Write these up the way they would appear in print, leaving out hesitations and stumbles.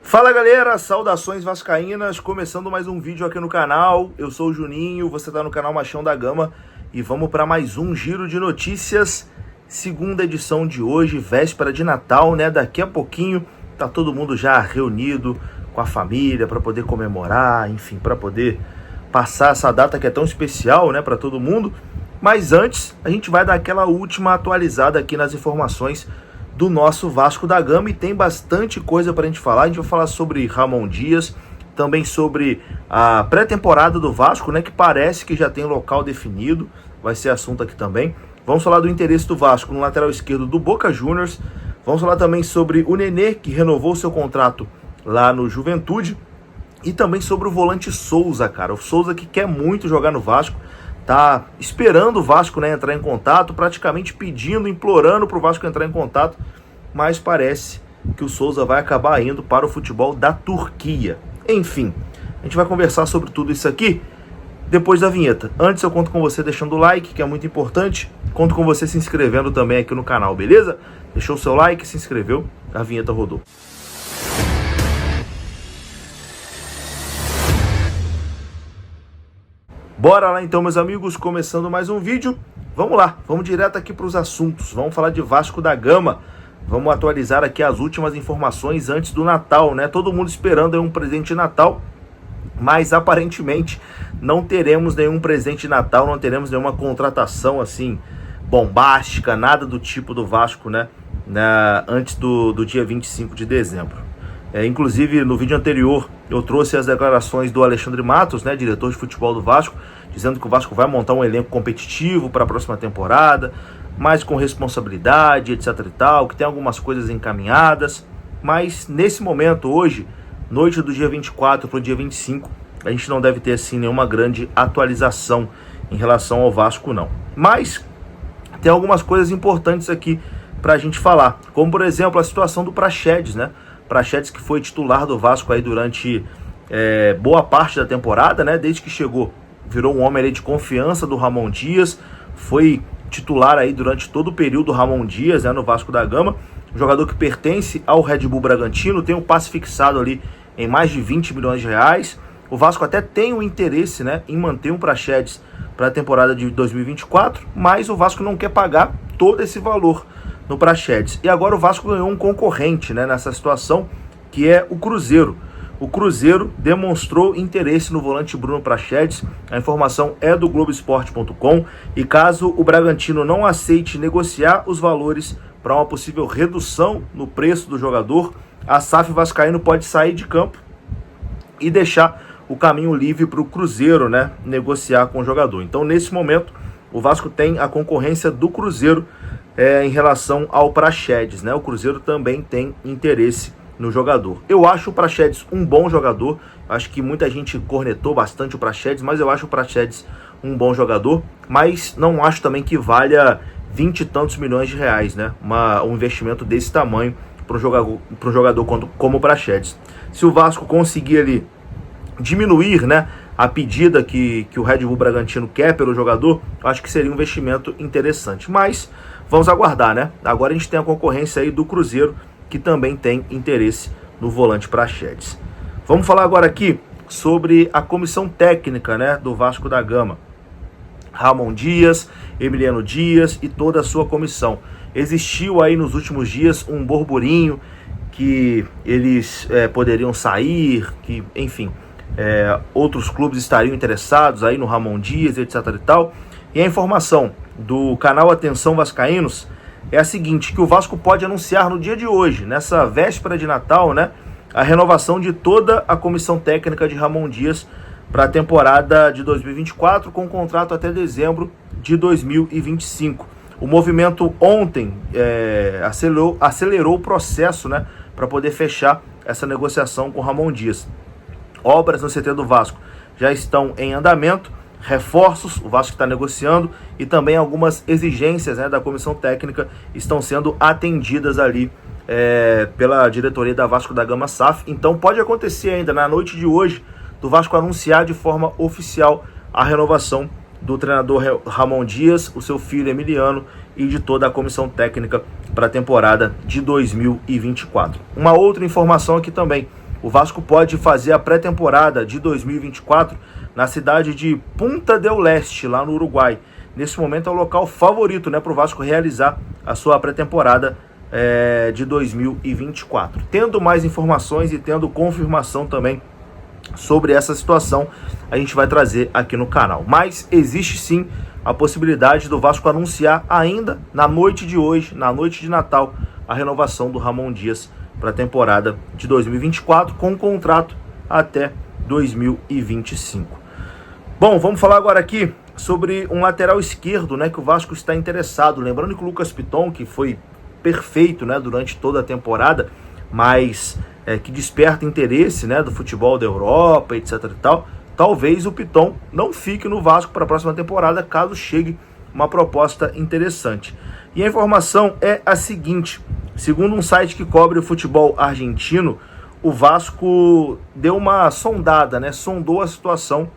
Fala galera, saudações vascaínas, começando mais um vídeo aqui no canal. Eu sou o Juninho, você tá no canal Machão da Gama e vamos para mais um giro de notícias. Segunda edição de hoje, véspera de Natal, né? Daqui a pouquinho tá todo mundo já reunido com a família para poder comemorar, enfim, para poder passar essa data que é tão especial, né, para todo mundo. Mas antes, a gente vai dar aquela última atualizada aqui nas informações do nosso Vasco da Gama e tem bastante coisa para a gente falar. A gente vai falar sobre Ramon Dias, também sobre a pré-temporada do Vasco, né, que parece que já tem local definido, vai ser assunto aqui também. Vamos falar do interesse do Vasco no lateral esquerdo do Boca Juniors. Vamos falar também sobre o Nenê, que renovou seu contrato lá no Juventude, e também sobre o volante Souza, cara. O Souza que quer muito jogar no Vasco, tá esperando o Vasco, né, entrar em contato, praticamente pedindo, implorando para o Vasco entrar em contato, mas parece que o Souza vai acabar indo para o futebol da Turquia. Enfim, a gente vai conversar sobre tudo isso aqui depois da vinheta. Antes eu conto com você deixando o like, que é muito importante. Conto com você se inscrevendo também aqui no canal, beleza? Deixou o seu like, se inscreveu, a vinheta rodou. Bora lá então, meus amigos, começando mais um vídeo. Vamos lá, vamos direto aqui para os assuntos. Vamos falar de Vasco da Gama. Vamos atualizar aqui as últimas informações antes do Natal, né? Todo mundo esperando aí um presente de Natal, mas aparentemente não teremos nenhum presente de Natal, não teremos nenhuma contratação assim bombástica, nada do tipo do Vasco, né? Antes do dia 25 de dezembro. Inclusive, no vídeo anterior, eu trouxe as declarações do Alexandre Matos, né, diretor de futebol do Vasco, dizendo que o Vasco vai montar um elenco competitivo para a próxima temporada, mas com responsabilidade, etc e tal, que tem algumas coisas encaminhadas. Mas nesse momento, hoje, noite do dia 24 para o dia 25, a gente não deve ter assim nenhuma grande atualização em relação ao Vasco, não. Mas tem algumas coisas importantes aqui para a gente falar, como por exemplo a situação do Praxedes, né? Praxedes, que foi titular do Vasco aí durante boa parte da temporada, né? Desde que chegou, virou um homem ali de confiança do Ramon Dias, foi titular aí durante todo o período do Ramon Dias, né, no Vasco da Gama. Um jogador que pertence ao Red Bull Bragantino, tem um passe fixado ali em mais de 20 milhões de reais. O Vasco até tem o interesse, né, em manter um Praxedes para a temporada de 2024, mas o Vasco não quer pagar todo esse valor no Praxedes. E agora o Vasco ganhou um concorrente, né, nessa situação, que é o Cruzeiro. O Cruzeiro demonstrou interesse no volante Bruno Praxedes. A informação é do Globoesporte.com. E caso o Bragantino não aceite negociar os valores para uma possível redução no preço do jogador, a SAF vascaíno pode sair de campo e deixar o caminho livre para o Cruzeiro, né, negociar com o jogador. Então, nesse momento, o Vasco tem a concorrência do Cruzeiro em relação ao Praxedes, né? O Cruzeiro também tem interesse no jogador. Eu acho o Praxedes um bom jogador. Acho que muita gente cornetou bastante o Praxedes, mas eu acho o Praxedes um bom jogador. Mas não acho também que valha 20 e tantos milhões de reais, né? Um investimento desse tamanho para um jogador como o Praxedes. Se o Vasco conseguir ali diminuir, né, a pedida que o Red Bull Bragantino quer pelo jogador, acho que seria um investimento interessante. Mas vamos aguardar, né? Agora a gente tem a concorrência aí do Cruzeiro, que também tem interesse no volante Praxedes. Vamos falar agora aqui sobre a comissão técnica, né, do Vasco da Gama. Ramon Dias, Emiliano Dias e toda a sua comissão. Existiu aí nos últimos dias um burburinho que eles poderiam sair, que, enfim, outros clubes estariam interessados aí no Ramon Dias, etc e tal. E a informação do canal Atenção Vascaínos é a seguinte, que o Vasco pode anunciar no dia de hoje, nessa véspera de Natal, né, a renovação de toda a comissão técnica de Ramon Dias para a temporada de 2024, com contrato até dezembro de 2025. O movimento ontem acelerou o processo, né, para poder fechar essa negociação com Ramon Dias. Obras no CT do Vasco já estão em andamento, reforços, o Vasco está negociando, e também algumas exigências, né, da comissão técnica estão sendo atendidas ali pela diretoria da Vasco da Gama SAF. Então pode acontecer ainda na noite de hoje do Vasco anunciar de forma oficial a renovação do treinador Ramon Dias, o seu filho Emiliano e de toda a comissão técnica para a temporada de 2024. Uma outra informação aqui também, o Vasco pode fazer a pré-temporada de 2024 na cidade de Punta del Este, lá no Uruguai. Nesse momento é o local favorito, né, para o Vasco realizar a sua pré-temporada de 2024. Tendo mais informações e tendo confirmação também sobre essa situação, a gente vai trazer aqui no canal. Mas existe sim a possibilidade do Vasco anunciar ainda na noite de hoje, na noite de Natal, a renovação do Ramon Dias para a temporada de 2024, com contrato até 2025. Bom, vamos falar agora aqui sobre um lateral esquerdo, né, que o Vasco está interessado. Lembrando que o Lucas Piton, que foi perfeito, né, durante toda a temporada, mas que desperta interesse, né, do futebol da Europa, etc e tal, talvez o Piton não fique no Vasco para a próxima temporada, caso chegue uma proposta interessante. E a informação é a seguinte: segundo um site que cobre o futebol argentino, o Vasco deu uma sondada, né, sondou a situação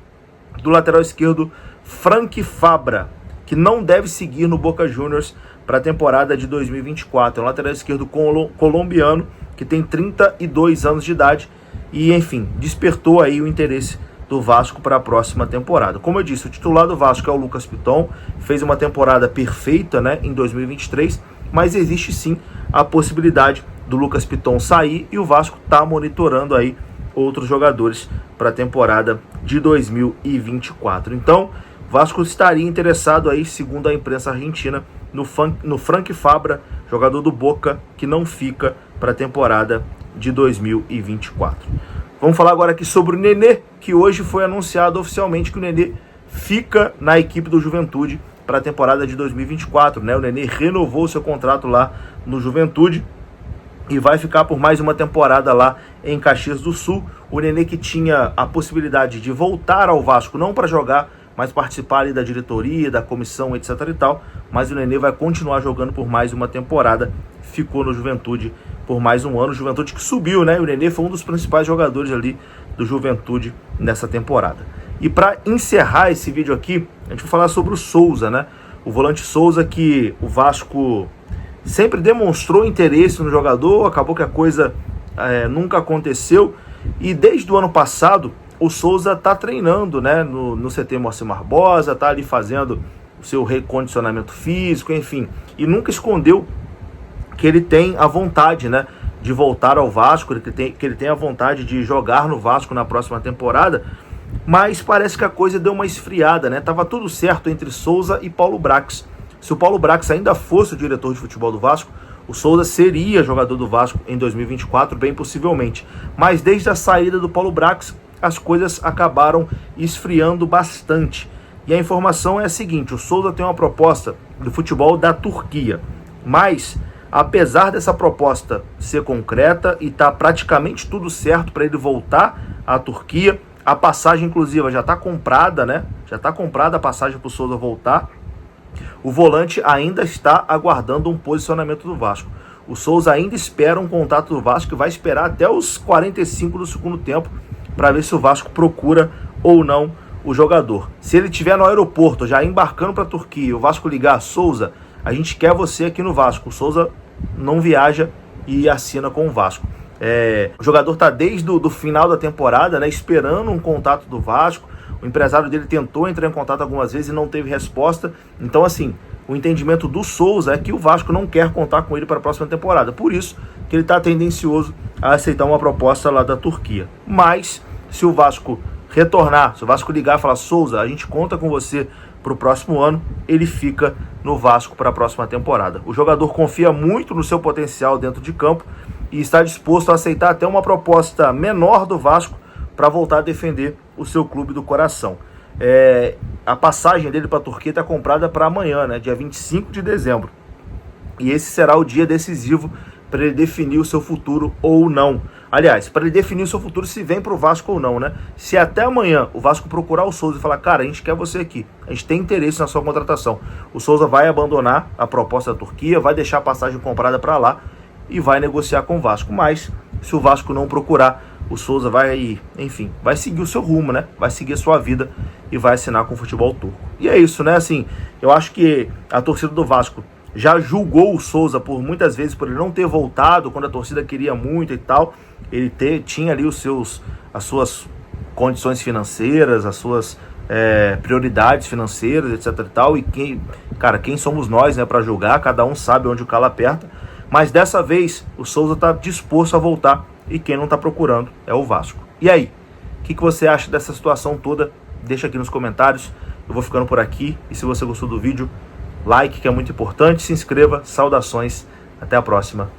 do lateral esquerdo Frank Fabra, que não deve seguir no Boca Juniors para a temporada de 2024. É um lateral esquerdo colombiano que tem 32 anos de idade e, enfim, despertou aí o interesse do Vasco para a próxima temporada. Como eu disse, o titular do Vasco é o Lucas Piton, fez uma temporada perfeita, né, em 2023, mas existe sim a possibilidade do Lucas Piton sair e o Vasco está monitorando aí outros jogadores para a temporada de 2024. Então, o Vasco estaria interessado aí, segundo a imprensa argentina, no Frank Fabra, jogador do Boca, que não fica para a temporada de 2024. Vamos falar agora aqui sobre o Nenê, que hoje foi anunciado oficialmente que o Nenê fica na equipe do Juventude para a temporada de 2024, né? O Nenê renovou seu contrato lá no Juventude e vai ficar por mais uma temporada lá em Caxias do Sul. O Nenê, que tinha a possibilidade de voltar ao Vasco, não para jogar, mas participar ali da diretoria, da comissão, etc e tal, mas o Nenê vai continuar jogando por mais uma temporada, ficou no Juventude por mais um ano. Juventude que subiu, né? O Nenê foi um dos principais jogadores ali do Juventude nessa temporada. E para encerrar esse vídeo aqui, a gente vai falar sobre o Souza, né? O volante Souza, que o Vasco sempre demonstrou interesse no jogador, acabou que a coisa nunca aconteceu, e desde o ano passado o Souza está treinando, né, no CT Moacir Barbosa, está ali fazendo o seu recondicionamento físico, enfim, e nunca escondeu que ele tem a vontade, né, de voltar ao Vasco, que ele tem a vontade de jogar no Vasco na próxima temporada, mas parece que a coisa deu uma esfriada, né? Tava tudo certo entre Souza e Paulo Brax. Se o Paulo Brax ainda fosse o diretor de futebol do Vasco, o Souza seria jogador do Vasco em 2024, bem possivelmente. Mas desde a saída do Paulo Brax, as coisas acabaram esfriando bastante. E a informação é a seguinte: o Souza tem uma proposta do futebol da Turquia, mas apesar dessa proposta ser concreta e tá praticamente tudo certo para ele voltar à Turquia, a passagem inclusive já está comprada, né? Já está comprada a passagem para o Souza voltar. O volante ainda está aguardando um posicionamento do Vasco. O Souza ainda espera um contato do Vasco, que vai esperar até os 45 do segundo tempo para ver se o Vasco procura ou não o jogador. Se ele estiver no aeroporto, já embarcando para a Turquia, e o Vasco ligar: Souza, a gente quer você aqui no Vasco. O Souza não viaja e assina com o Vasco. O jogador está desde o final da temporada, né, esperando um contato do Vasco. O empresário dele tentou entrar em contato algumas vezes e não teve resposta. Então, assim, o entendimento do Souza é que o Vasco não quer contar com ele para a próxima temporada. Por isso que ele está tendencioso a aceitar uma proposta lá da Turquia. Mas, se o Vasco retornar, se o Vasco ligar e falar: Souza, a gente conta com você para o próximo ano, ele fica no Vasco para a próxima temporada. O jogador confia muito no seu potencial dentro de campo e está disposto a aceitar até uma proposta menor do Vasco para voltar a defender o seu clube do coração. A passagem dele para a Turquia está comprada para amanhã, né, dia 25 de dezembro. E esse será o dia decisivo para ele definir o seu futuro ou não. Aliás, para ele definir o seu futuro, se vem para o Vasco ou não, né? Se até amanhã o Vasco procurar o Souza e falar: cara, a gente quer você aqui, a gente tem interesse na sua contratação, o Souza vai abandonar a proposta da Turquia, vai deixar a passagem comprada para lá e vai negociar com o Vasco. Mas, se o Vasco não procurar, o Souza vai, enfim, vai seguir o seu rumo, né? Vai seguir a sua vida e vai assinar com o futebol turco. E é isso, né? Assim, eu acho que a torcida do Vasco já julgou o Souza por muitas vezes por ele não ter voltado quando a torcida queria muito e tal. Ele tinha ali as suas condições financeiras, as suas prioridades financeiras, etc e tal. E quem somos nós, né, para julgar? Cada um sabe onde o calo aperta. Mas dessa vez o Souza está disposto a voltar e quem não está procurando é o Vasco. E aí? O que você acha dessa situação toda? Deixa aqui nos comentários. Eu vou ficando por aqui. E se você gostou do vídeo, like, que é muito importante. Se inscreva. Saudações. Até a próxima.